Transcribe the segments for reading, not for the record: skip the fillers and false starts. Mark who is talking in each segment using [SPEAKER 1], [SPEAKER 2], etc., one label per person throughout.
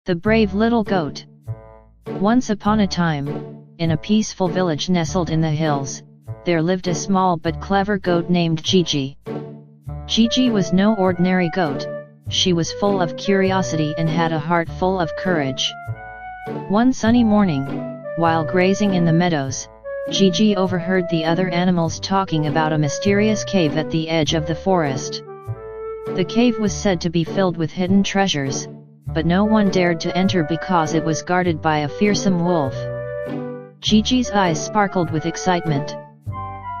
[SPEAKER 1] The brave little goat. Once upon a time, in a peaceful village nestled in the hills, there lived a small but clever goat named Gigi. Gigi was no ordinary goat. She was full of curiosity and had a heart full of courage. One sunny morning, while grazing in the meadows, Gigi overheard the other animals talking about a mysterious cave at the edge of the forest. The cave was said to be filled with hidden treasures, but no one dared to enter because it was guarded by a fearsome wolf. Gigi's eyes sparkled with excitement.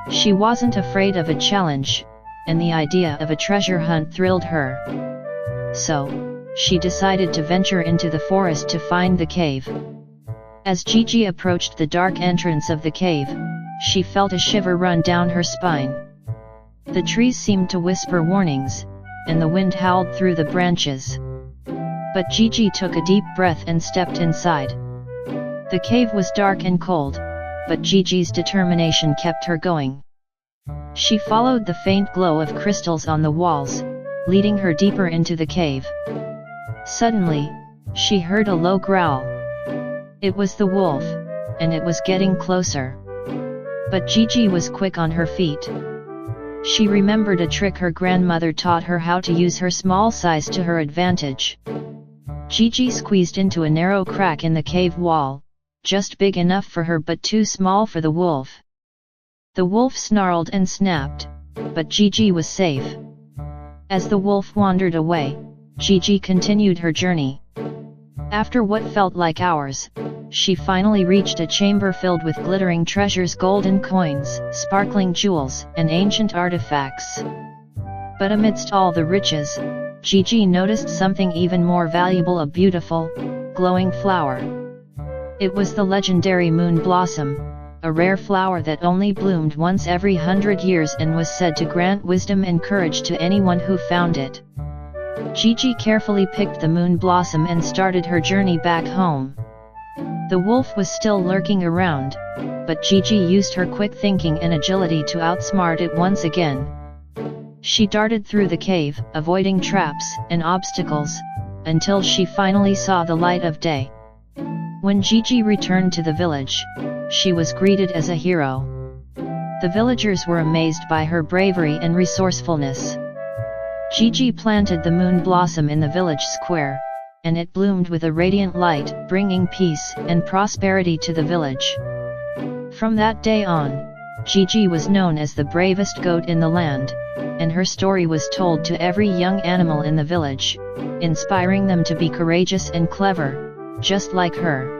[SPEAKER 1] She wasn't afraid of a challenge, and the idea of a treasure hunt thrilled her. So, she decided to venture into the forest to find the cave. As Gigi approached the dark entrance of the cave, she felt a shiver run down her spine. The trees seemed to whisper warnings, and the wind howled through the branches. But Gigi took a deep breath and stepped inside. The cave was dark and cold, but Gigi's determination kept her going. She followed the faint glow of crystals on the walls, leading her deeper into the cave. Suddenly, she heard a low growl. It was the wolf, and it was getting closer. But Gigi was quick on her feet. She remembered a trick her grandmother taught her how to use her small size to her advantage. Gigi squeezed into a narrow crack in the cave wall, just big enough for her but too small for the wolf. The wolf snarled and snapped, but Gigi was safe. As the wolf wandered away, Gigi continued her journey. After what felt like hours, she finally reached a chamber filled with glittering treasures, golden coins, sparkling jewels, and ancient artifacts. But amidst all the riches, Gigi noticed something even more valuable: a beautiful, glowing flower. It was the legendary moon blossom, a rare flower that only bloomed once every 100 years and was said to grant wisdom and courage to anyone who found it. Gigi carefully picked the moon blossom and started her journey back home. The wolf was still lurking around, but Gigi used her quick thinking and agility to outsmart it once again. She darted through the cave, avoiding traps and obstacles, until she finally saw the light of day. When Gigi returned to the village, she was greeted as a hero. The villagers were amazed by her bravery and resourcefulness. Gigi planted the moon blossom in the village square, and it bloomed with a radiant light, bringing peace and prosperity to the village. From that day on, Gigi was known as the bravest goat in the land, and her story was told to every young animal in the village, inspiring them to be courageous and clever, just like her.